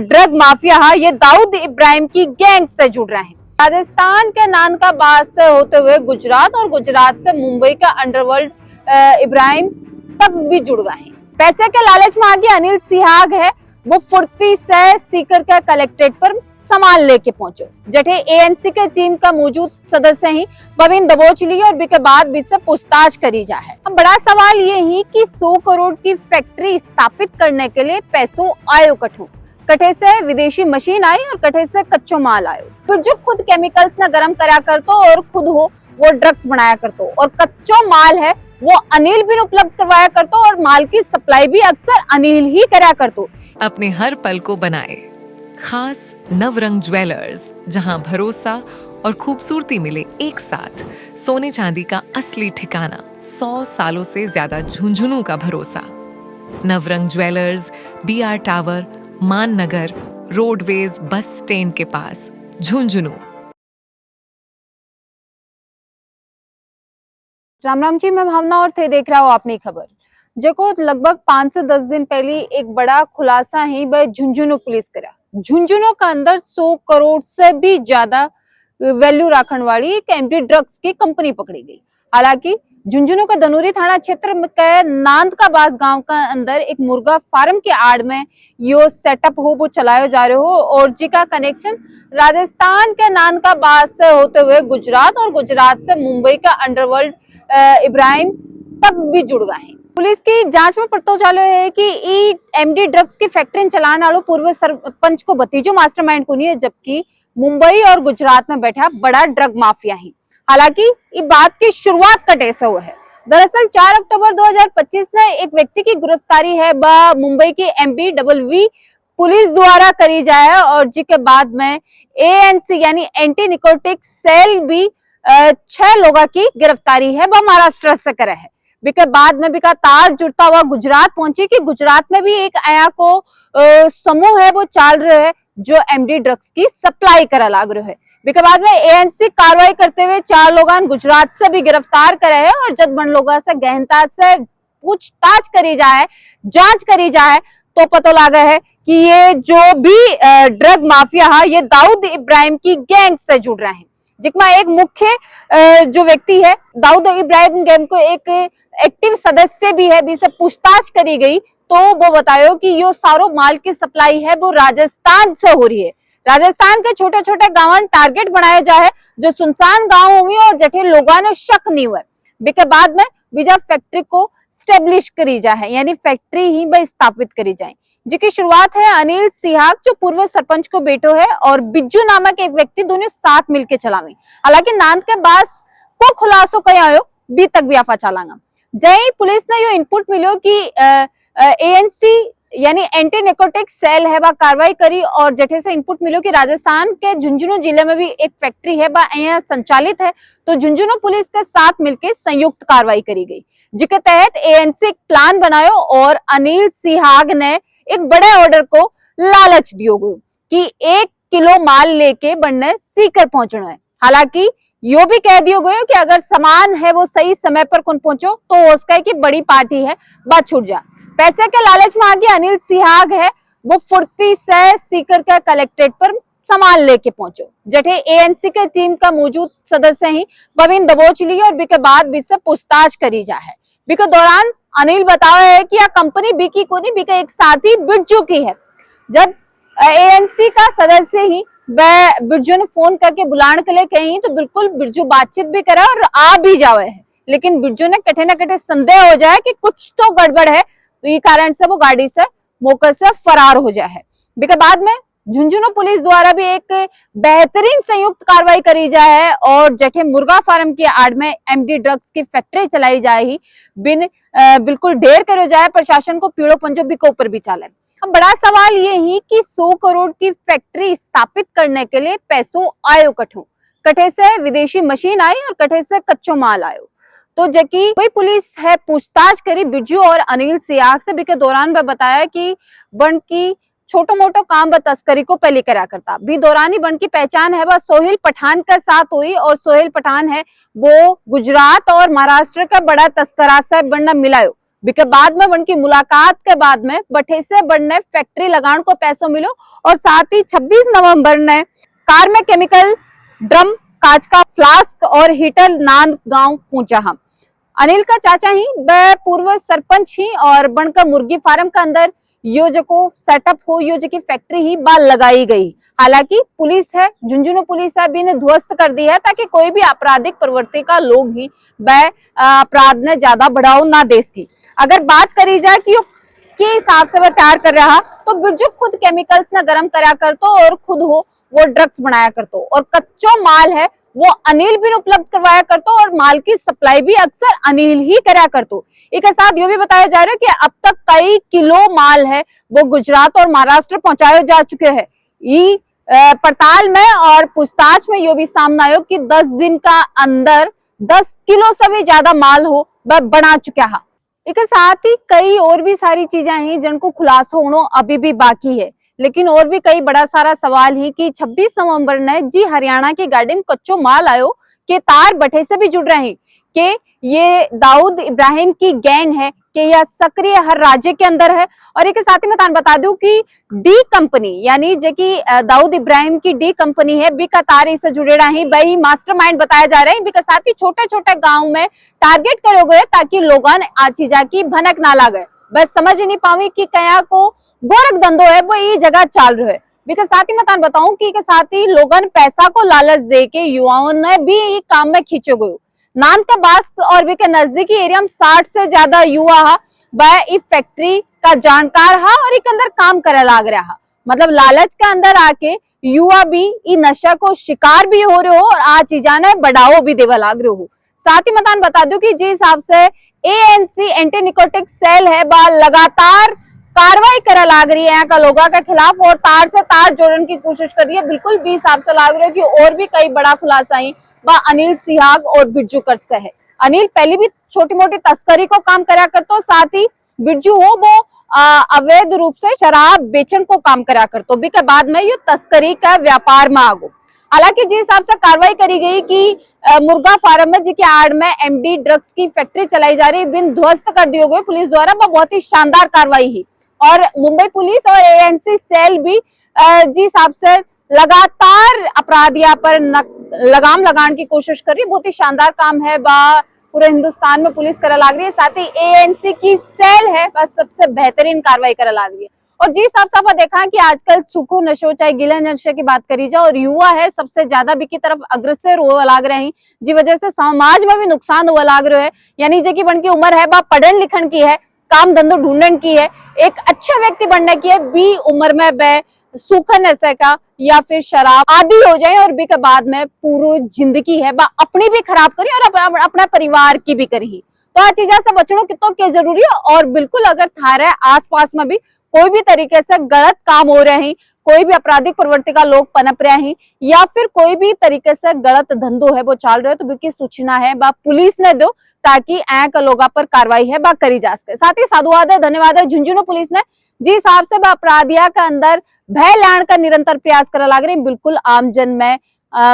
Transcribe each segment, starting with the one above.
Drug mafia ये दाऊद इब्राहिम की gang से जुड़ रहे हैं। राजस्थान के नानकाबाज से होते हुए गुजरात और गुजरात से मुंबई का अंडरवर्ल्ड इब्राहिम तक भी जुड़ गए हैं। पैसे के लालच में आगे अनिल सिहाग है, वो फुर्ती से सीकर के कलेक्ट्रेट पर सामान लेके पहुंचे। जठे एएनसी के टीम का मौजूद सदस्य ही बबिन दबोच ली और बीके बाद भी से पूछताछ करी जा है। अब बड़ा सवाल ये ही कि 100 करोड़ की फैक्ट्री स्थापित करने के लिए पैसों आयो कठू, कठे से विदेशी मशीन आई और कठे से कच्चो माल आयो। फिर जो खुद केमिकल्स न गर्म करा करतो और खुद हो वो ड्रग्स बनाया करतो और कच्चो माल है वो अनिल भी उपलब्ध करवाया करतो और माल की सप्लाई भी अक्सर अनिल ही करा करतो। अपने हर पल को बनाए खास नवरंग ज्वेलर्स, जहां भरोसा और खूबसूरती मिले एक साथ। सोने चांदी का असली ठिकाना, 100 सालों से ज्यादा झुंझुनू का भरोसा। नवरंग ज्वेलर्स, BR टावर, मान नगर, रोडवेज बस स्टैंड के पास, झुंझुनू। राम राम जी, मैं भावना और थे देख रहा हूँ अपनी खबर। जो लगभग 5 से 10 दिन पहले एक बड़ा खुलासा ही झुंझुनू पुलिस करा। झुंझुनू का अंदर 100 करोड़ से भी ज्यादा वैल्यू रखने वाली एक एमडी ड्रग्स की कंपनी पकड़ी गई। हालांकि झुंझुनू के धनूरी थाना क्षेत्र के नांदकाबाज गांव का अंदर एक मुर्गा फार्म के आड़ में यो सेटअप हो वो चलायो जा रहे हो और जी का कनेक्शन राजस्थान के नांदकाबाज से होते हुए गुजरात और गुजरात से मुंबई का अंडरवर्ल्ड इब्राहिम तक भी जुड़ गए हैं। पुलिस की जांच में पता चला है कि एमडी ड्रग्स की फैक्ट्री चलाने वालों पूर्व सरपंच को भतीजो मास्टरमाइंड को नहीं है, जबकि मुंबई और गुजरात में बैठा बड़ा ड्रग माफिया है। हालांकि ये बात की शुरुआत कटे से हुआ है। दरअसल 4 अक्टूबर 2025 में एक व्यक्ति की गिरफ्तारी है मुंबई की MPWV पुलिस द्वारा करी जाए और जिसके बाद में ANC यानी एंटी निकोटिक सेल भी 6 लोगों की गिरफ्तारी है महाराष्ट्र से करे है। बिके बाद में बिका तार जुड़ता हुआ गुजरात पहुंची कि गुजरात में भी एक आया को समूह है वो चल रहे है जो एमडी ड्रग्स की सप्लाई करा लाग रहे है। बिके बाद में ANC कार्रवाई करते हुए 4 लोगों गुजरात से भी गिरफ्तार करे है और जब बन लोगों से गहनता से पूछताछ करी जाए, जांच करी जाए तो पता लगा है कि ये जो भी ड्रग माफिया है ये दाऊद इब्राहिम की गैंग से जुड़ रहे हैं। जिसमें एक मुख्य जो व्यक्ति है दाऊद इब्राहिम गैंग को एक एक्टिव सदस्य भी है, जिसे पूछताछ करी गई तो वो बतायो कि यो सारो माल की सप्लाई है वो राजस्थान से हो रही है। राजस्थान के छोटे छोटे गांव टारगेट बनाया जा है जो सुनसान गांव हुई और जठे लोगों ने शक नहीं हुआ। बिके बाद में बीजा फैक्ट्री को स्टेब्लिश करी जाए यानी फैक्ट्री ही भाई स्थापित करी जाए, जिसकी शुरुआत है अनिल सिहाग जो पूर्व सरपंच को बेटो है और बिज्जू नामक एक व्यक्ति दोनों साथ मिलके चलावे। हालांकि नांद के बाद को खुलासो कया आयो बी तक भी आफा चलांगा। जय पुलिस ने यो इनपुट मिलो कि ANC यानी एंटी निकोटिक सेल है वह कार्रवाई करी और जठे से इनपुट मिलो कि राजस्थान के झुंझुनू जिले में भी एक फैक्ट्री है वह संचालित है, तो झुंझुनू पुलिस के साथ मिलकर संयुक्त कार्रवाई करी गई, जिसके तहत ANC एक प्लान बनायो और अनिल सिहाग ने एक बड़े ऑर्डर को लालच दियो गयो कि 1 किलो माल लेके बनने सीकर पहुंचना है। हालांकि यो भी कह दियो गयो कि अगर सामान है वो सही समय पर कौन पहुंचो तो उसका की बड़ी पार्टी है बात छूट जा। पैसे के लालच में आगे अनिल सिहाग है वो फुर्ती से सीकर के कलेक्ट्रेट पर सामान लेके पहुंचो। जठे ANC के टीम का मौजूद सदस्य ही बबिन दबोच ली और बीके बाद भी से पूछताछ करी जा है। बीके दौरान अनिल बताया है कि यह कंपनी बीकी को नहीं बीके एक साथी बिरजू की है। जब ANC का सदस्य ही वह बिरजू ने फोन करके बुलाने के लिए कही तो बिल्कुल बिरजू बातचीत भी करा और आ भी जावे है, लेकिन बिरजू ने कटे न कटे संदेह हो जाए कि कुछ तो गड़बड़ है, तो ये कारण से वो गाड़ी से मौके से फरार हो जाए है। बिके बाद में झुंझुनू पुलिस द्वारा भी एक बेहतरीन संयुक्त कार्रवाई करी जाए है और जठे मुर्गा फार्म की आड़ में एमडी ड्रग्स की फैक्ट्री चलाई जाए ही बिल्कुल ढेर करो जाए, प्रशासन को पीड़ो पंजो भी के ऊपर भी चाले। अब बड़ा सवाल ये ही कि 100 करोड़ की फैक्ट्री स्थापित करने के लिए पैसों आयो कठू, कठे से विदेशी मशीन आई और कठे से कच्चो माल आयो। तो जबकि वही पुलिस है पूछताछ करी बिरजू और अनिल सिहाग से भी के दौरान वह बताया कि बन की छोटो मोटो काम व तस्करी को पहले करा करता भी। दौरानी बन की पहचान है वह सोहेल पठान के साथ हुई और सोहेल पठान है वो गुजरात और महाराष्ट्र का बड़ा तस्करा से बनना मिलायो। बिके बाद में उनकी मुलाकात के बाद में बठे से बढ़ने फैक्ट्री लगान को पैसों मिलो और साथ ही 26 नवंबर ने कार में केमिकल ड्रम, कांच का फ्लास्क और हीटर नांद गांव पहुंचा। हम अनिल का चाचा ही वह पूर्व सरपंच ही और बनकर मुर्गी फार्म का अंदर योजको सेटअप हो योजकी फैक्ट्री ही बाल लगाई गई। हालांकि पुलिस है, झुंझुनू पुलिस है भी ने ध्वस्त कर दी है ताकि कोई भी आपराधिक प्रवृत्ति का लोग ही वह अपराध ने ज्यादा बढ़ाओ ना दे सकी। अगर बात करी जाए कि के हिसाब से वह तैयार कर रहा तो बिरजू खुद केमिकल्स ना गर्म करा करतो और खुद हो वो ड्रग्स बनाया करतो और कच्चो माल है वो अनिल भी उपलब्ध करवाया करतो और माल की सप्लाई भी अक्सर अनिल ही करा करतो। एक साथ ये भी बताया जा रहा है कि अब तक कई किलो माल है वो गुजरात और महाराष्ट्र पहुंचाए जा चुके हैं। पड़ताल में और पूछताछ में ये भी सामने आयो कि 10 दिन का अंदर 10 किलो से भी ज्यादा माल हो वह बना चुका है। एक साथ ही कई और भी सारी चीजें हैं जिनको खुलासा होना अभी भी बाकी है, लेकिन और भी कई बड़ा सारा सवाल ही कि 26 नवंबर ने जी हरियाणा की गाड़ी में कच्चो माल आयो के तार बठे से भी जुड़ रहे हैं कि ये दाऊद इब्राहिम की गैंग है कि यह सक्रिय हर राज्य के अंदर है। और एक साथ ही मैं तान बता दूं कि डी कंपनी यानी जो कि दाऊद इब्राहिम की डी कंपनी है बीका तार इससे जुड़े रहे वही मास्टरमाइंड बताया जा रहा है। बीका साथ ही छोटे छोटे गाँव में टारगेट करे गए ताकि लोगन आचीजा की भनक ना लागे। बस समझ नहीं पावी कि कया को गोरख धंधो है वो ये जगह चाल रहे है। बिकॉज साथ ही मैं बताऊं कि साथ ही लोगन पैसा को लालच दे के युवाओं ने भी ये काम में खींचे गए। नान का बास और भी के नजदीकी एरिया में 60 से ज्यादा युवा वह इस फैक्ट्री का जानकार हा और एक अंदर काम करे लाग रहा। मतलब लालच के अंदर आके युवा भी ये नशा को शिकार भी हो रहे हो और आज चीजा ने बढ़ाओ भी देवा लाग रहे हो। साथ ही मैं बता दूं कि जिस हिसाब से ANC एंटी निकोटिक सेल है लगातार कार्रवाई करा लाग रही है यहाँ का लोगों के खिलाफ और तार से तार जोड़ने की कोशिश कर रही है। बिल्कुल भी हिसाब से लाग रहा है कि और भी कई बड़ा खुलासा ही अनिल सिहाग और बिरजू कर्ज का है। अनिल पहले भी छोटी मोटी तस्करी को काम करा करतो, साथ ही बिरजू हो वो अवैध रूप से शराब बेचन को काम करा करतो भी के बाद में ये तस्करी का व्यापार में आगो। हालांकि जिस हिसाब से कार्रवाई करी गई कि मुर्गा फार्म में जिसके आड़ में MD ड्रग्स की फैक्ट्री चलाई जा रही बिन ध्वस्त कर दिए गए पुलिस द्वारा, वो बहुत ही शानदार कार्रवाई ही। और मुंबई पुलिस और ANC सेल भी जिस हिसाब से लगातार अपराधियों पर लगाम लगाने की कोशिश कर रही है। बहुत ही शानदार काम है पूरे हिंदुस्तान में पुलिस करा लाग रही है। साथ ही ANC की सेल है बस सबसे बेहतरीन कार्रवाई करा लाग रही है। और जिस हिसाब से देखा कि आजकल सूखो नशो चाहे गीला नशे की बात करी जाए और युवा है सबसे ज्यादा भी की तरफ अग्रसर हुआ लाग रहे हैं, जी वजह से समाज में भी नुकसान हुआ लाग रहे है। यानी जो की बन की उम्र है पढ़न लिखन की है, काम धंधो ढूंढने की है, एक अच्छा व्यक्ति बनने की है, बी उम्र में वह सूखा नशे का या फिर शराब आदि हो जाए और बी के बाद में पूरी जिंदगी है अपनी भी खराब करी और अपना परिवार की भी करी। तो आ चीजा से बचना कितना क्या जरूरी है। और बिल्कुल अगर थारे आसपास में भी कोई भी तरीके से गलत काम हो रहे हैं, कोई भी आपराधिक प्रवृत्ति का लोग पनप रहे हैं या फिर कोई भी तरीके से गलत धंधो है वो चल रहे हो तो बिल्कुल सूचना है पुलिस ने दो ताकि ऐक लोगों पर कार्रवाई है करी जा सके। साथ ही साधुवाद है, धन्यवाद है झुंझुनू पुलिस ने जिस हिसाब से अपराधिया का अंदर भय लाने का निरंतर प्रयास करा लाग रहे हैं। बिल्कुल आम जन में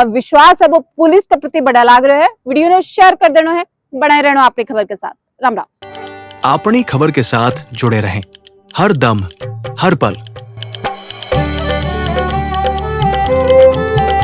विश्वास है वो पुलिस के प्रति बढ़ा लाग रहे है। वीडियो ने शेयर कर देना है, बने रहना अपनी खबर के साथ। राम राम। अपनी खबर के साथ जुड़े रहें हर दम हर पल।